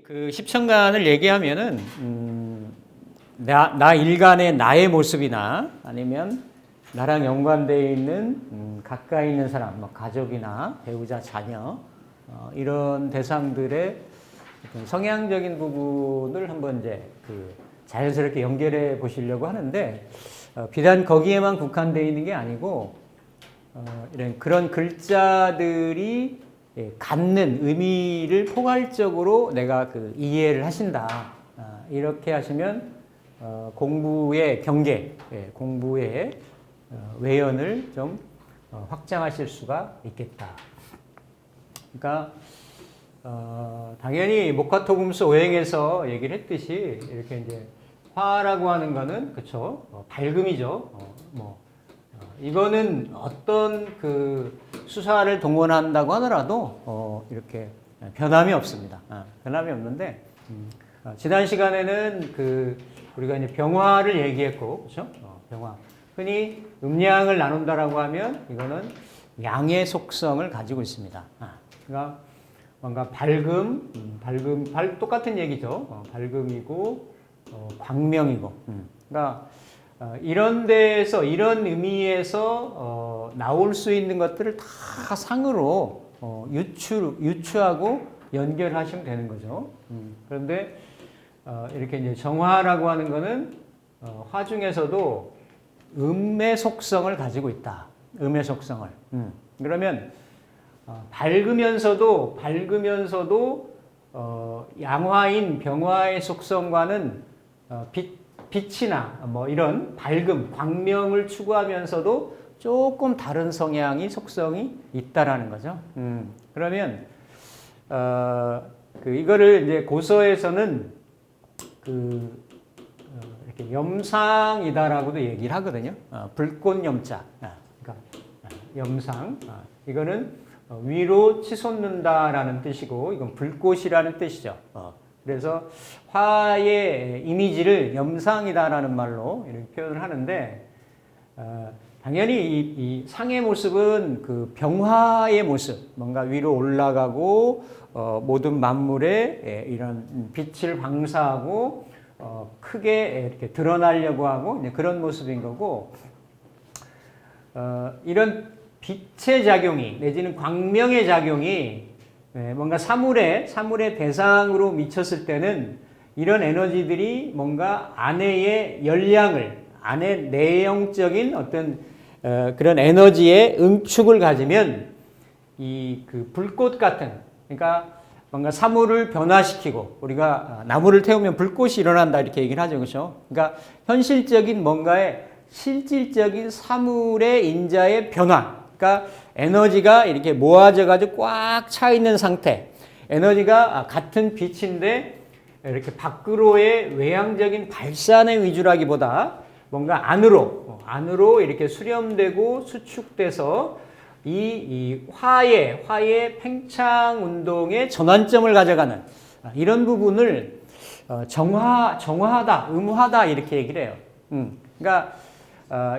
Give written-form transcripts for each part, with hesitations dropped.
그 십천간을 얘기하면은 나 일간의 나의 모습이나 아니면 나랑 연관되어 있는 가까이 있는 사람, 뭐 가족이나 배우자, 자녀 이런 대상들의 어떤 성향적인 부분을 한번 이제 자연스럽게 연결해 보시려고 하는데 비단 거기에만 국한되어 있는 게 아니고 이런 그런 글자들이 갖는 의미를 포괄적으로 내가 이해를 하신다. 이렇게 하시면 공부의 경계, 공부의 외연을 좀 확장하실 수가 있겠다. 그러니까 당연히 목화토금수 오행에서 얘기를 했듯이 이렇게 이제 화라고 하는 거는 그쵸 밝음이죠. 이거는 어떤 수사를 동원한다고 하더라도 이렇게 변함이 없습니다. 변함이 없는데 지난 시간에는 우리가 이제 병화를 얘기했고, 그렇죠? 병화. 흔히 음양을 나눈다라고 하면 이거는 양의 속성을 가지고 있습니다. 그러니까 뭔가 밝음, 똑같은 얘기죠. 밝음이고 광명이고. 그러니까 이런 데에서 이런 의미에서 나올 수 있는 것들을 다 상으로 유추하고 연결하시면 되는 거죠. 그런데 이렇게 이제 정화라고 하는 거는 화 중에서도 음의 속성을 가지고 있다. 음의 속성을. 그러면 밝으면서도 양화인 병화의 속성과는 빛이나 뭐 이런 밝음, 광명을 추구하면서도 조금 다른 속성이 있다라는 거죠. 그러면 이거를 이제 고서에서는 이렇게 염상이다라고도 얘기를 하거든요. 불꽃 염자. 그러니까 염상. 이거는 위로 치솟는다라는 뜻이고, 이건 불꽃이라는 뜻이죠. 그래서 화의 이미지를 염상이다라는 말로 이렇게 표현을 하는데, 당연히 이 상의 모습은 병화의 모습, 뭔가 위로 올라가고 모든 만물에 이런 빛을 방사하고 크게 이렇게 드러나려고 하고 그런 모습인 거고, 이런 빛의 작용이 내지는 광명의 작용이 뭔가 사물의 대상으로 미쳤을 때는 이런 에너지들이 뭔가 안의 열량을, 안의 내용적인 어떤 그런 에너지의 응축을 가지면 불꽃 같은, 그러니까 뭔가 사물을 변화시키고, 우리가 나무를 태우면 불꽃이 일어난다 이렇게 얘기를 하죠. 그렇죠? 그러니까 현실적인 뭔가의 실질적인 사물의 인자의 변화, 그러니까 에너지가 이렇게 모아져 가지고 꽉 차 있는 상태, 에너지가 같은 빛인데 이렇게 밖으로의 외향적인 발산의 위주라기보다 뭔가 안으로 이렇게 수렴되고 수축돼서 이 화의 팽창 운동의 전환점을 가져가는 이런 부분을 정화하다, 음화다 이렇게 얘기를 해요. 그러니까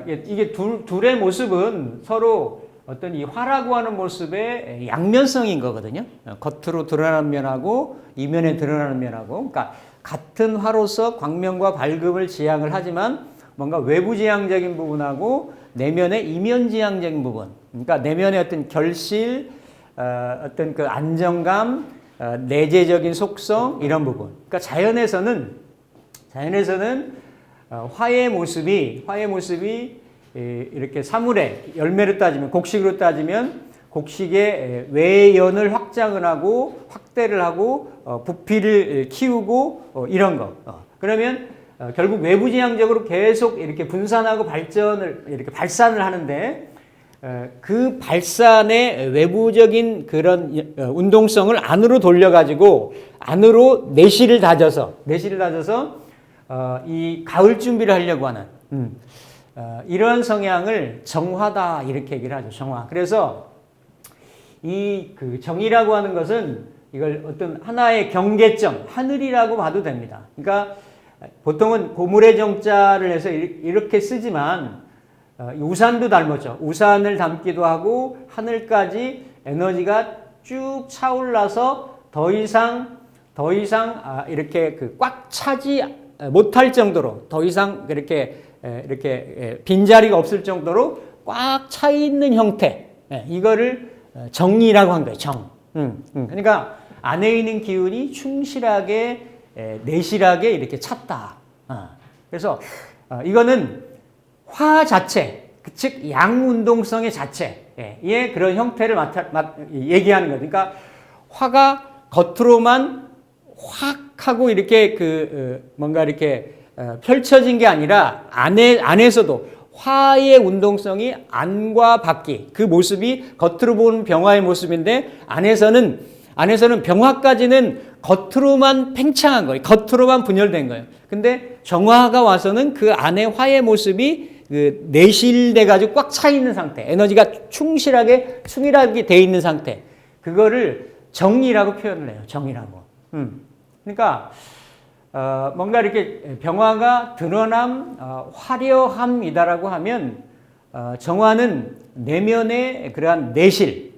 이게 둘의 모습은 서로 어떤 이 화라고 하는 모습의 양면성인 거거든요. 겉으로 드러나는 면하고 이면에 드러나는 면하고, 그러니까 같은 화로서 광명과 밝음을 지향을 하지만 뭔가 외부 지향적인 부분하고 내면의 이면 지향적인 부분, 그러니까 내면의 어떤 결실, 어떤 안정감, 내재적인 속성 이런 부분. 그러니까 자연에서는 화의 모습이 이렇게 사물의 열매로 따지면, 곡식으로 따지면 곡식의 외연을 확장을 하고 확대를 하고 부피를 키우고 이런 거. 그러면 결국 외부지향적으로 계속 이렇게 분산하고 발산을 하는데, 그 발산의 외부적인 그런 운동성을 안으로 돌려가지고 안으로 내실을 다져서 이 가을 준비를 하려고 하는 이런 성향을 정화다 이렇게 얘기를 하죠. 정화. 그래서 이 정이라고 하는 것은 이걸 어떤 하나의 경계점, 하늘이라고 봐도 됩니다. 그러니까 보통은 고물의 정자를 해서 이렇게 쓰지만 우산도 닮았죠. 우산을 닮기도 하고 하늘까지 에너지가 쭉 차올라서 더 이상 이렇게 꽉 차지 못할 정도로 더 이상 이렇게 빈자리가 없을 정도로 꽉 차 있는 형태. 이거를 정이라고 한 거예요. 정. 그러니까 안에 있는 기운이 충실하게 내실하게 이렇게 찼다. 그래서 이거는 화 자체, 즉 양운동성의 자체의 그런 형태를 얘기하는 거예요. 그러니까 화가 겉으로만 확 하고 이렇게 뭔가 이렇게 펼쳐진 게 아니라 안에서도 화의 운동성이 안과 밖이 그 모습이 겉으로 보는 병화의 모습인데 안에서는 병화까지는 겉으로만 팽창한 거예요. 겉으로만 분열된 거예요. 근데 정화가 와서는 그 안에 화의 모습이 내실돼 가지고 꽉 차 있는 상태, 에너지가 충실하게 돼 있는 상태. 그거를 정이라고 표현을 해요. 정이라고. 그러니까 뭔가 이렇게 병화가 드러남, 화려함이다라고 하면 정화는 내면의 그러한 내실.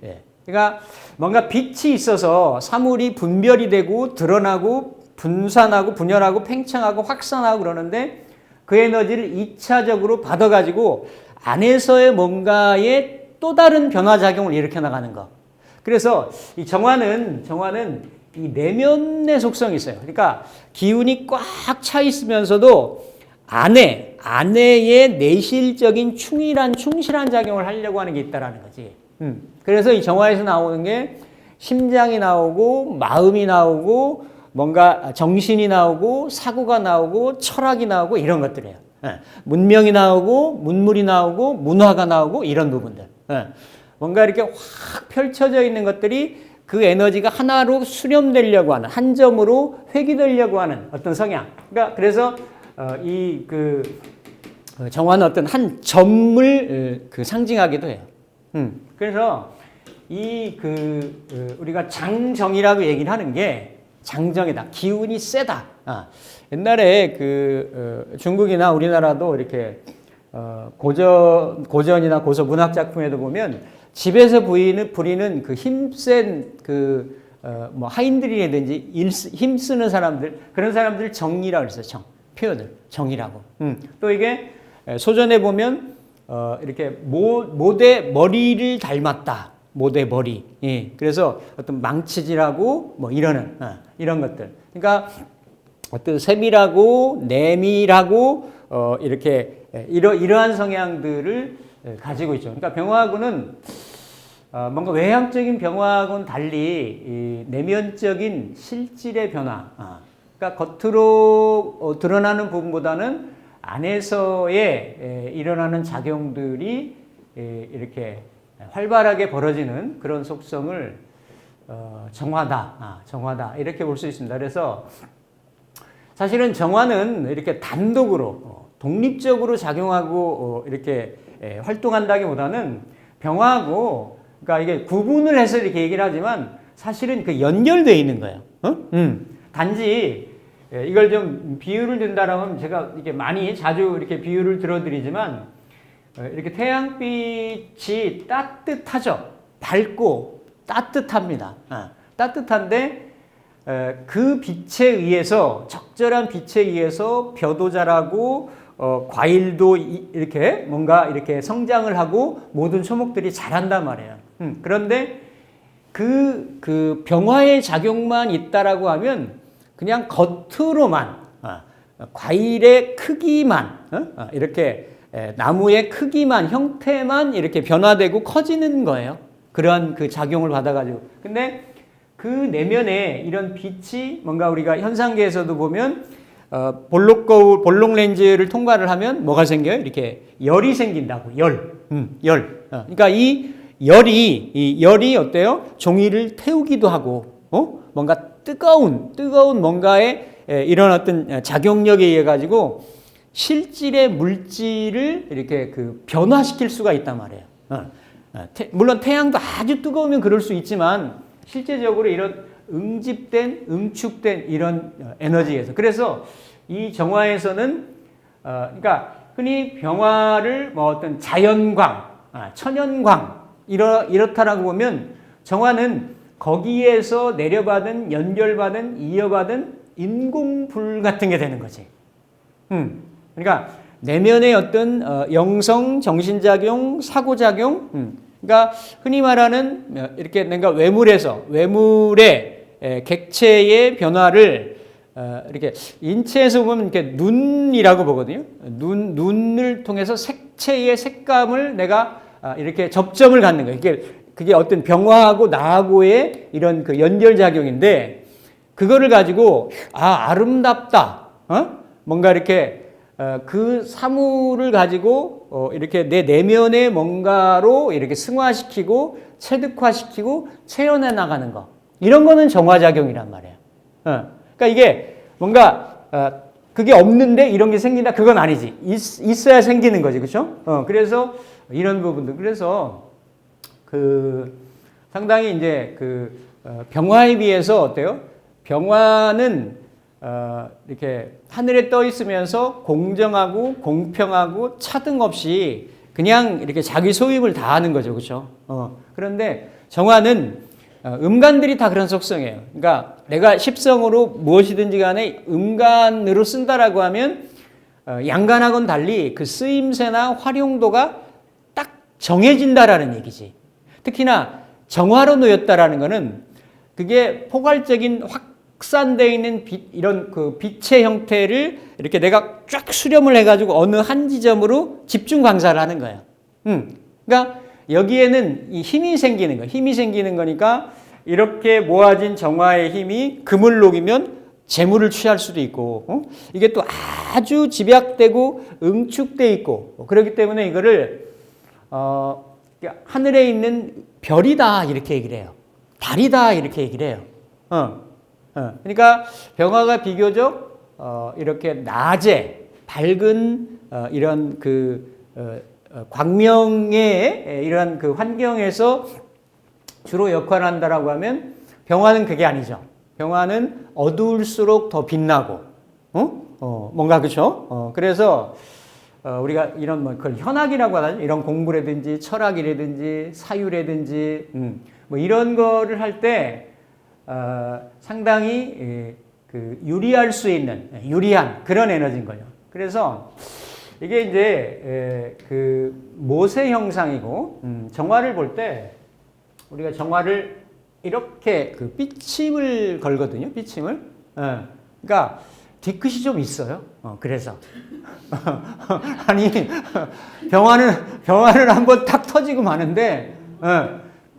그러니까 뭔가 빛이 있어서 사물이 분별이 되고 드러나고 분산하고 분열하고 팽창하고 확산하고 그러는데 그 에너지를 2차적으로 받아가지고 안에서의 뭔가의 또 다른 변화작용을 일으켜 나가는 거. 그래서 이 정화는 이 내면의 속성이 있어요. 그러니까 기운이 꽉 차 있으면서도 안에의 내실적인 충실한 작용을 하려고 하는 게 있다라는 거지. 그래서 이 정화에서 나오는 게 심장이 나오고 마음이 나오고 뭔가 정신이 나오고 사고가 나오고 철학이 나오고 이런 것들이에요. 문명이 나오고 문물이 나오고 문화가 나오고 이런 부분들. 뭔가 이렇게 확 펼쳐져 있는 것들이 그 에너지가 하나로 수렴되려고 하는 한 점으로 회귀되려고 하는 어떤 성향. 그러니까 그래서 정화는 어떤 한 점을 상징하기도 해요. 그래서 우리가 장정이라고 얘기를 하는 게 장정이다. 기운이 세다. 옛날에 중국이나 우리나라도 이렇게 고전이나 고서 문학 작품에도 보면 집에서 부리는 그 힘센 하인들이라든지 힘쓰는 사람들, 그런 사람들 정이라고 그랬어요. 표현을 정이라고. 또 이게 소전에 보면 이렇게 못의 머리를 닮았다. 못의 머리. 예. 그래서 어떤 망치질하고 뭐 이런 것들. 그러니까 어떤 세밀하고 내밀하고 이렇게 이러한 성향들을 가지고 있죠. 그러니까 병화하고는 뭔가 외향적인 병화하고는 달리 이 내면적인 실질의 변화. 그러니까 겉으로 드러나는 부분보다는 안에서의 일어나는 작용들이 이렇게 활발하게 벌어지는 그런 속성을 정화다 이렇게 볼 수 있습니다. 그래서 사실은 정화는 이렇게 단독으로 독립적으로 작용하고 이렇게 활동한다기보다는 병화하고 그러니까 이게 구분을 해서 이렇게 얘기를 하지만 사실은 연결되어 있는 거예요. 단지 이걸 좀 비유를 든다라면 제가 이렇게 자주 이렇게 비유를 들어드리지만 이렇게 태양빛이 따뜻하죠. 밝고 따뜻합니다. 따뜻한데 그 빛에 의해서 적절한 빛에 의해서 벼도 자라고 과일도 이렇게 뭔가 이렇게 성장을 하고 모든 초목들이 자란단 말이에요. 그런데 그 병화의 작용만 있다라고 하면 그냥 겉으로만 과일의 크기만 이렇게 나무의 크기만 형태만 이렇게 변화되고 커지는 거예요. 그러한 그 작용을 받아가지고. 근데 그 내면에 이런 빛이 뭔가 우리가 현상계에서도 보면 볼록 렌즈를 통과를 하면 뭐가 생겨요? 이렇게 열이 생긴다고. 열. 그러니까 이 열이 어때요? 종이를 태우기도 하고, 뭔가 뜨거운 뭔가에 이런 어떤 작용력에 의해 가지고 실질의 물질을 이렇게 변화시킬 수가 있단 말이에요. 물론 태양도 아주 뜨거우면 그럴 수 있지만 실제적으로 이런 응축된 이런 에너지에서 그래서 이 정화에서는 그러니까 흔히 병화를 뭐 어떤 자연광, 천연광 이렇다라고 보면 정화는 거기에서 내려받은 연결받은 이어받은 인공불 같은 게 되는 거지. 그러니까 내면의 어떤 영성, 정신작용, 사고작용, 그러니까 흔히 말하는 이렇게 내가 외물의 객체의 변화를 이렇게 인체에서 보면 이렇게 눈이라고 보거든요. 눈을 통해서 색채의 색감을 내가 이렇게 접점을 갖는 거예요. 그게 어떤 병화하고 나하고의 이런 그 연결작용인데 그거를 가지고 아름답다. 뭔가 이렇게 그 사물을 가지고 이렇게 내 내면의 뭔가로 이렇게 승화시키고 체득화시키고 체현해 나가는 거. 이런 거는 정화작용이란 말이에요. 그러니까 이게 뭔가 그게 없는데 이런 게 생긴다 그건 아니지. 있어야 생기는 거지, 그렇죠? 그래서 이런 부분들 그래서 그 상당히 이제 그 병화에 비해서 어때요? 병화는 이렇게 하늘에 떠 있으면서 공정하고 공평하고 차등 없이 그냥 이렇게 자기 소임을 다하는 거죠, 그렇죠? 그런데 정화는 음간들이 다 그런 속성이에요. 그러니까 내가 십성으로 무엇이든지 간에 음간으로 쓴다라고 하면 양간하고는 달리 그 쓰임새나 활용도가 딱 정해진다라는 얘기지. 특히나 정화로 놓였다라는 거는 그게 포괄적인 확산되어 있는 이런 그 빛의 형태를 이렇게 내가 쫙 수렴을 해가지고 어느 한 지점으로 집중 강사를 하는 거예요. 그러니까 여기에는 이 힘이 생기는 거예요. 힘이 생기는 거니까 이렇게 모아진 정화의 힘이 금을 녹이면 재물을 취할 수도 있고, 이게 또 아주 집약되고 응축돼 있고, 그렇기 때문에 이거를 하늘에 있는 별이다 이렇게 얘기를 해요. 달이다 이렇게 얘기를 해요. 그러니까 병화가 비교적 이렇게 낮에 밝은 이런 그 광명의 이런 그 환경에서 주로 역할한다라고 하면 병화는 그게 아니죠. 병화는 어두울수록 더 빛나고, 뭔가 그렇죠. 그래서 우리가 이런 뭐 그걸 현학이라고 하나요? 이런 공부라든지 철학이라든지 사유라든지 뭐 이런 거를 할 때 상당히 그 유리할 수 있는 유리한 그런 에너지인 거예요. 그래서 이게 이제 그 모세 형상이고 정화를 볼 때 우리가 정화를 이렇게 그 삐침을 걸거든요. 삐침을. 그러니까 뒤끝이 좀 있어요. 그래서 아니 병화는 한번 탁 터지고 마는데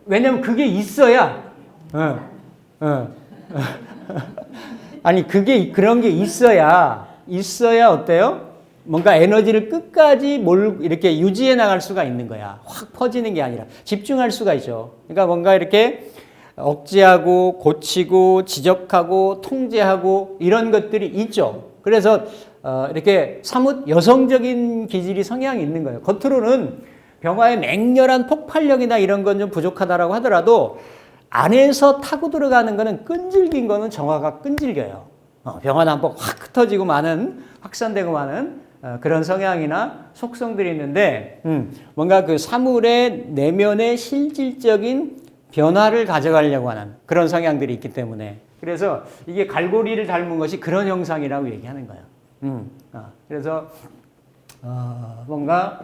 왜냐면 그게 있어야 아니 그게 그런 게 있어야 어때요? 뭔가 에너지를 끝까지 이렇게 유지해 나갈 수가 있는 거야. 확 퍼지는 게 아니라 집중할 수가 있죠. 그러니까 뭔가 이렇게 억제하고 고치고 지적하고 통제하고 이런 것들이 있죠. 그래서 이렇게 사뭇 여성적인 기질이 성향이 있는 거예요. 겉으로는 병화의 맹렬한 폭발력이나 이런 건 좀 부족하다라고 하더라도 안에서 타고 들어가는 거는 끈질긴 거는 정화가 끈질겨요. 병화는 한번 확 흩어지고 많은 확산되고 많은 그런 성향이나 속성들이 있는데 뭔가 그 사물의 내면의 실질적인 변화를 가져가려고 하는 그런 성향들이 있기 때문에 그래서 이게 갈고리를 닮은 것이 그런 형상이라고 얘기하는 거예요. 그래서 뭔가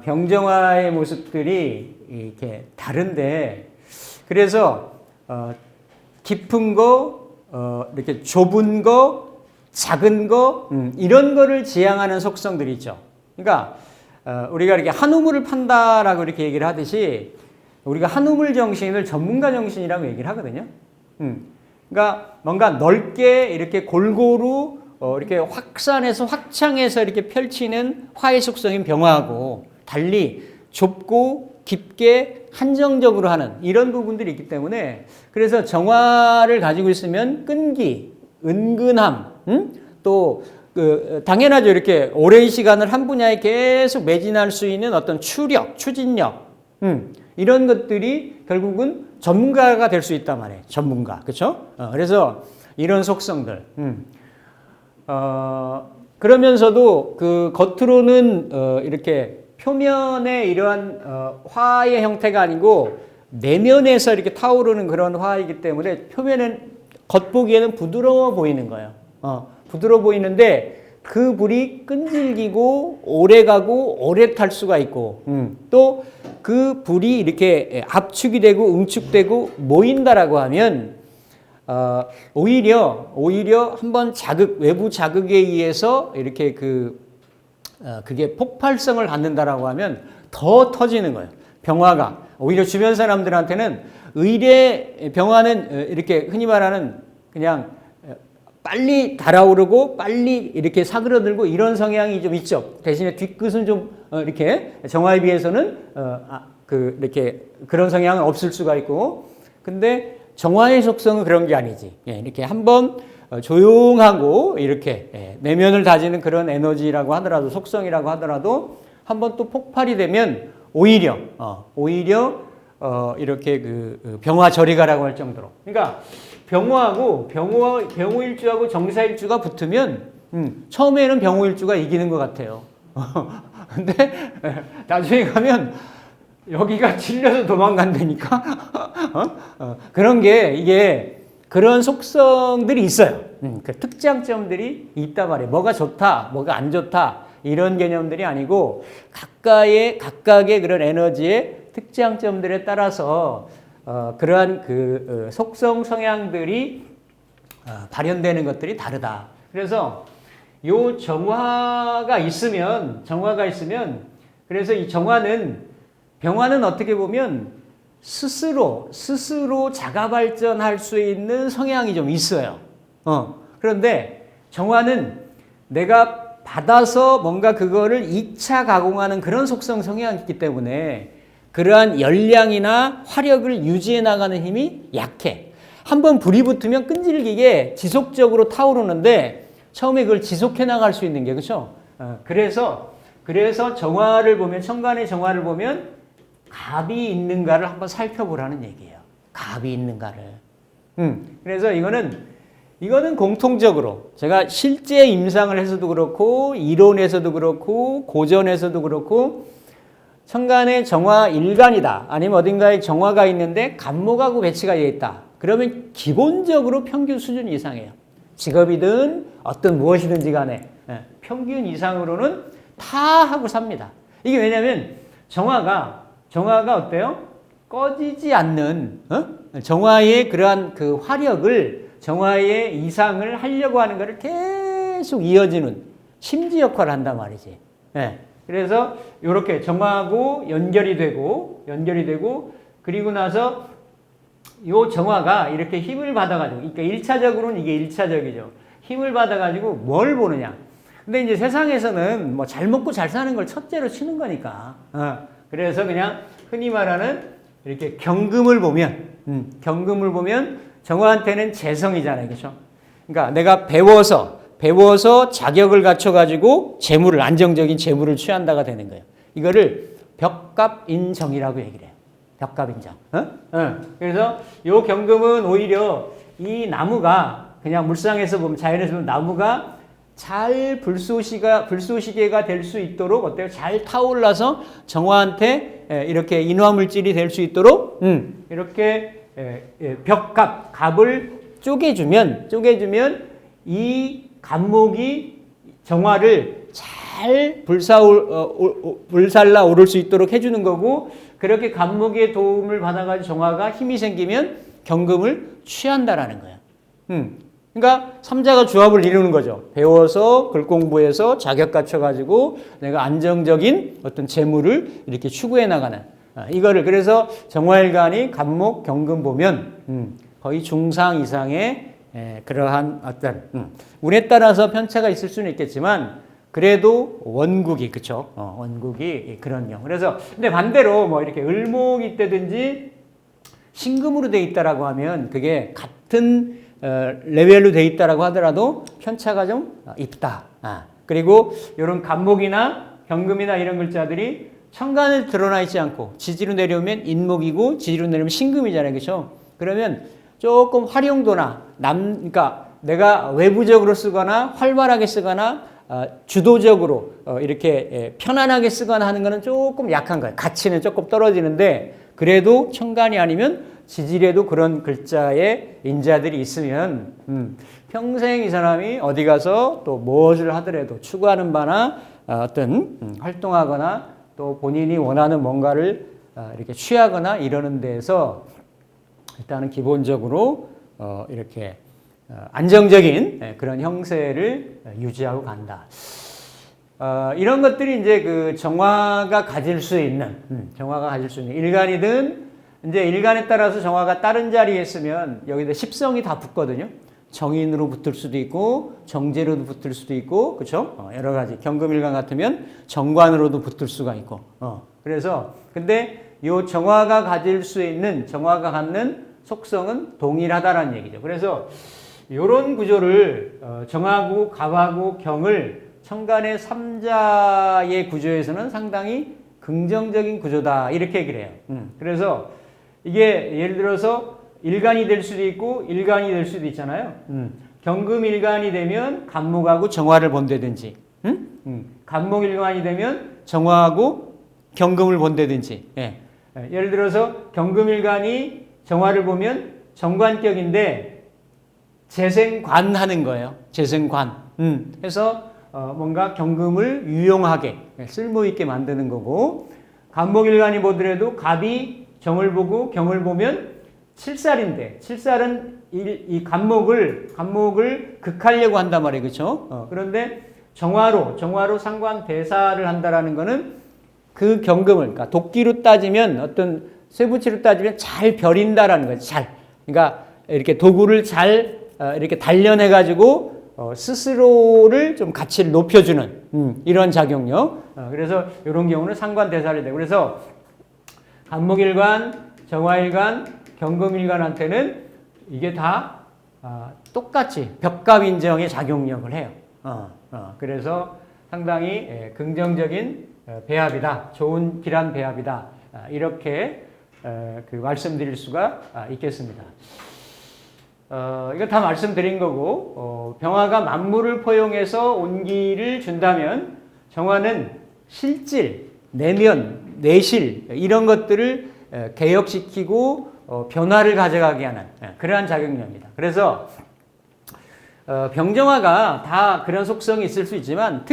병정화의 모습들이 이렇게 다른데 그래서 깊은 거, 이렇게 좁은 거, 작은 거 이런 거를 지향하는 속성들이 있죠. 그러니까 우리가 이렇게 한 우물을 판다라고 이렇게 얘기를 하듯이 우리가 한 우물 정신을 전문가 정신이라고 얘기를 하거든요. 그러니까 뭔가 넓게 이렇게 골고루 이렇게 확산해서 확장해서 이렇게 펼치는 화의 속성인 병화하고 달리 좁고 깊게 한정적으로 하는 이런 부분들이 있기 때문에 그래서 정화를 가지고 있으면 끈기, 은근함, 또 당연하죠. 이렇게 오랜 시간을 한 분야에 계속 매진할 수 있는 어떤 추력, 추진력 이런 것들이 결국은 전문가가 될 수 있단 말이에요. 전문가, 그렇죠? 그래서 이런 속성들. 그러면서도 그 겉으로는 이렇게 표면에 이러한 화의 형태가 아니고 내면에서 이렇게 타오르는 그런 화이기 때문에 표면은 겉보기에는 부드러워 보이는 거예요. 부드러워 보이는데 그 불이 끈질기고 오래가고 오래 탈 수가 있고 또 그 불이 이렇게 압축이 되고 응축되고 모인다라고 하면 오히려 한번 외부 자극에 의해서 이렇게 그게 폭발성을 갖는다라고 하면 더 터지는 거예요. 병화가 오히려 주변 사람들한테는 병화는 이렇게 흔히 말하는 그냥 빨리 달아오르고 빨리 이렇게 사그러들고 이런 성향이 좀 있죠. 대신에 뒤끝은 좀 이렇게 정화에 비해서는 이렇게 그런 성향은 없을 수가 있고, 근데 정화의 속성은 그런 게 아니지. 이렇게 한번 조용하고 이렇게 내면을 다지는 그런 에너지라고 하더라도 속성이라고 하더라도 한번 또 폭발이 되면 오히려 이렇게 병화절이가라고 할 정도로. 그러니까 병호하고 병호일주하고 정사일주가 붙으면 처음에는 병호일주가 이기는 것 같아요. 근데 나중에 가면 여기가 질려서 도망간다니까. 그런 게 이게 그런 속성들이 있어요. 그 특장점들이 있단 말이에요. 뭐가 좋다, 뭐가 안 좋다 이런 개념들이 아니고 각각의 그런 에너지의 특장점들에 따라서 그러한 속성 성향들이 발현되는 것들이 다르다. 그래서 요 정화가 있으면 그래서 이 병화는 어떻게 보면 스스로 자가 발전할 수 있는 성향이 좀 있어요. 그런데 정화는 내가 받아서 뭔가 그거를 2차 가공하는 그런 속성 성향이 있기 때문에 그러한 열량이나 화력을 유지해 나가는 힘이 약해. 한번 불이 붙으면 끈질기게 지속적으로 타오르는데 처음에 그걸 지속해 나갈 수 있는 게 그렇죠. 그래서 정화를 보면 천간의 정화를 보면 갑이 있는가를 한번 살펴보라는 얘기예요. 갑이 있는가를. 그래서 이거는 공통적으로 제가 실제 임상을 해서도 그렇고 이론에서도 그렇고 고전에서도 그렇고 천간에 정화 일간이다. 아니면 어딘가에 정화가 있는데 간목하고 배치가 되어 있다. 그러면 기본적으로 평균 수준 이상이에요. 직업이든 어떤 무엇이든지 간에 평균 이상으로는 다 하고 삽니다. 이게 왜냐하면 정화가 어때요? 꺼지지 않는 정화의 그러한 그 화력을 정화의 이상을 하려고 하는 것을 계속 이어지는 심지 역할을 한단 말이지. 그래서 이렇게 정화하고 연결이 되고 그리고 나서 요 정화가 이렇게 힘을 받아가지고 그러니까 1차적으로는 이게 1차적이죠. 힘을 받아가지고 뭘 보느냐. 근데 이제 세상에서는 뭐 잘 먹고 잘 사는 걸 첫째로 치는 거니까. 그래서 그냥 흔히 말하는 이렇게 경금을 보면 정화한테는 재성이잖아요. 그렇죠? 그러니까 내가 배워서 자격을 갖춰가지고 안정적인 재물을 취한다가 되는 거예요. 이거를 벽갑인정이라고 얘기를 해요. 벽갑인정. 그래서 요 경금은 오히려 이 나무가 그냥 물상에서 보면 자연에서 보면 나무가 잘 불쏘시개가 될 수 있도록 어때요? 잘 타올라서 정화한테 이렇게 인화물질이 될 수 있도록 이렇게 갑을 쪼개주면 이 갑목이 정화를 잘 불살라 오를 수 있도록 해주는 거고 그렇게 갑목의 도움을 받아가지고 정화가 힘이 생기면 경금을 취한다라는 거예요. 그러니까 삼자가 조합을 이루는 거죠. 배워서 글 공부해서 자격 갖춰가지고 내가 안정적인 어떤 재물을 이렇게 추구해 나가는 이거를 그래서 정화일간이 갑목 경금 보면 거의 중상 이상의 그러한 어떤 운에 따라서 편차가 있을 수는 있겠지만 그래도 원국이 그쵸? 원국이 그런요. 그래서 근데 반대로 뭐 이렇게 을목이 있다든지 신금으로 돼 있다라고 하면 그게 같은 레벨로 돼 있다라고 하더라도 편차가 좀 있다. 그리고 이런 간목이나 경금이나 이런 글자들이 천간에 드러나 있지 않고 지지로 내려오면 인목이고 지지로 내려오면 신금이잖아요. 그렇죠? 그러면 조금 활용도나 그러니까 내가 외부적으로 쓰거나 활발하게 쓰거나 주도적으로 이렇게 편안하게 쓰거나 하는 거는 조금 약한 거예요. 가치는 조금 떨어지는데 그래도 천간이 아니면 지질에도 그런 글자의 인자들이 있으면 평생 이 사람이 어디 가서 또 무엇을 하더라도 추구하는 바나 어떤 활동하거나 또 본인이 원하는 뭔가를 이렇게 취하거나 이러는 데에서 일단은 기본적으로 이렇게 안정적인 그런 형세를 유지하고 간다. 이런 것들이 이제 그 정화가 가질 수 있는, 일간이든 이제 일간에 따라서 정화가 다른 자리에 있으면 여기다 십성이 다 붙거든요. 정인으로 붙을 수도 있고 정제로도 붙을 수도 있고 그렇죠? 여러 가지 경금일간 같으면 정관으로도 붙을 수가 있고. 그래서 근데 요 정화가 가질 수 있는 정화가 갖는 속성은 동일하다라는 얘기죠. 그래서 이런 구조를 정하고 갑하고 경을 천간의 삼자의 구조에서는 상당히 긍정적인 구조다 이렇게 얘기를 해요. 그래서 이게 예를 들어서 일간이 될 수도 있고 일간이 될 수도 있잖아요. 경금일간이 되면 간목하고 정화를 본다든지 간목일간이 되면 정화하고 경금을 본다든지 예를 들어서 경금일간이 정화를 보면 정관격인데 재생관하는 거예요. 재생관. 해서 뭔가 경금을 유용하게 쓸모있게 만드는 거고 간목일간이 보더라도 갑이 정을 보고 경을 보면 칠살인데 칠살은 이 간목을 극하려고 한단 말이에요. 그렇죠? 그런데 정화로 상관 대사를 한다라는 거는 그 경금을 그러니까 도끼로 따지면 어떤 쇠붙이로 따지면 잘 벼린다라는 거죠. 잘. 그러니까 이렇게 도구를 잘 이렇게 단련해 가지고 스스로를 좀 가치를 높여주는 이런 작용력. 그래서 이런 경우는 상관대사를 되고 그래서 간목일간, 정화일간, 경금일간한테는 이게 다 똑같이 벽갑인정의 작용력을 해요. 그래서 상당히 긍정적인 배합이다. 좋은 기란 배합이다. 이렇게 그 말씀드릴 수가 있겠습니다. 이거 다 말씀드린 거고 병화가 만물을 포용해서 온기를 준다면 정화는 실질, 내면, 내실 이런 것들을 개혁시키고 변화를 가져가게 하는 그러한 작용력입니다. 그래서 병정화가 다 그런 속성이 있을 수 있지만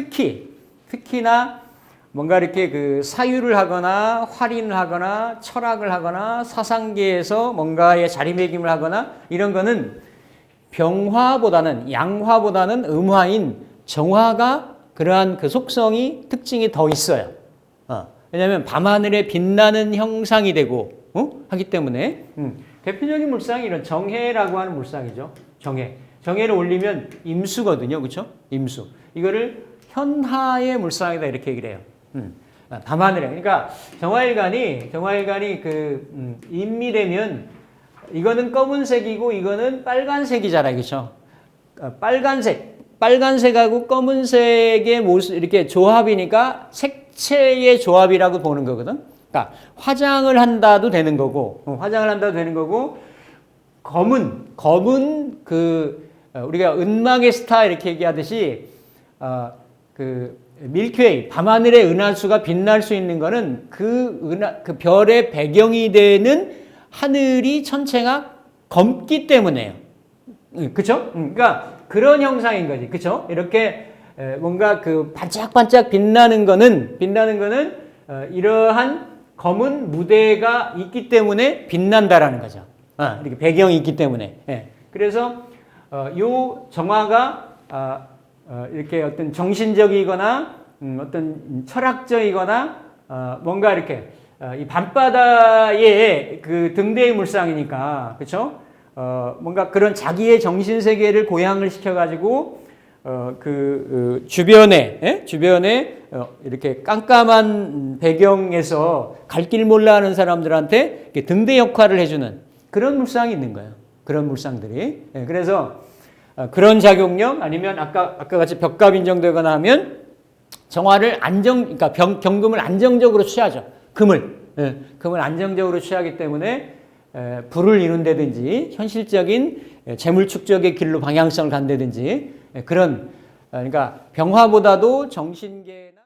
특히나 뭔가 이렇게 그 사유를 하거나 활인을 하거나 철학을 하거나 사상계에서 뭔가의 자리매김을 하거나 이런 거는 병화보다는 양화보다는 음화인 정화가 그러한 그 속성이 특징이 더 있어요. 왜냐하면 밤하늘에 빛나는 형상이 되고 하기 때문에 대표적인 물상이 이런 정해라고 하는 물상이죠. 정해를 올리면 임수거든요. 그렇죠? 임수. 이거를 현하의 물상이다 이렇게 얘기를 해요. 밤하늘에. 그러니까 정화일간이 그 임미되면 이거는 검은색이고 이거는 빨간색이잖아요. 그렇죠? 빨간색하고 검은색의 모습 이렇게 조합이니까 색채의 조합이라고 보는 거거든. 그러니까 화장을 한다도 되는 거고 검은 그 우리가 은막의 스타 이렇게 얘기하듯이 그 밀크웨이 밤하늘의 은하수가 빛날 수 있는 거는 그 별의 배경이 되는 하늘이 천체가 검기 때문에요. 그렇죠? 그러니까 그런 형상인 거지. 그렇죠? 이렇게 뭔가 그 반짝반짝 빛나는 거는 이러한 검은 무대가 있기 때문에 빛난다라는 거죠. 이렇게 배경이 있기 때문에. 그래서 요 정화가 이렇게 어떤 정신적이거나 어떤 철학적이거나 뭔가 이렇게 이 밤바다의 그 등대의 물상이니까 그렇죠? 뭔가 그런 자기의 정신 세계를 고양을 시켜가지고 주변에 이렇게 깜깜한 배경에서 갈 길 몰라하는 사람들한테 등대 역할을 해주는 그런 물상이 있는 거예요. 그런 물상들이. 그래서 그런 작용력 아니면 아까 같이 벽갑 인정되거나 하면 정화를 그러니까 경금을 안정적으로 취하죠. 금을 안정적으로 취하기 때문에 부를 이룬다든지 현실적인 재물 축적의 길로 방향성을 간다든지 그런 그러니까 병화보다도 정신계나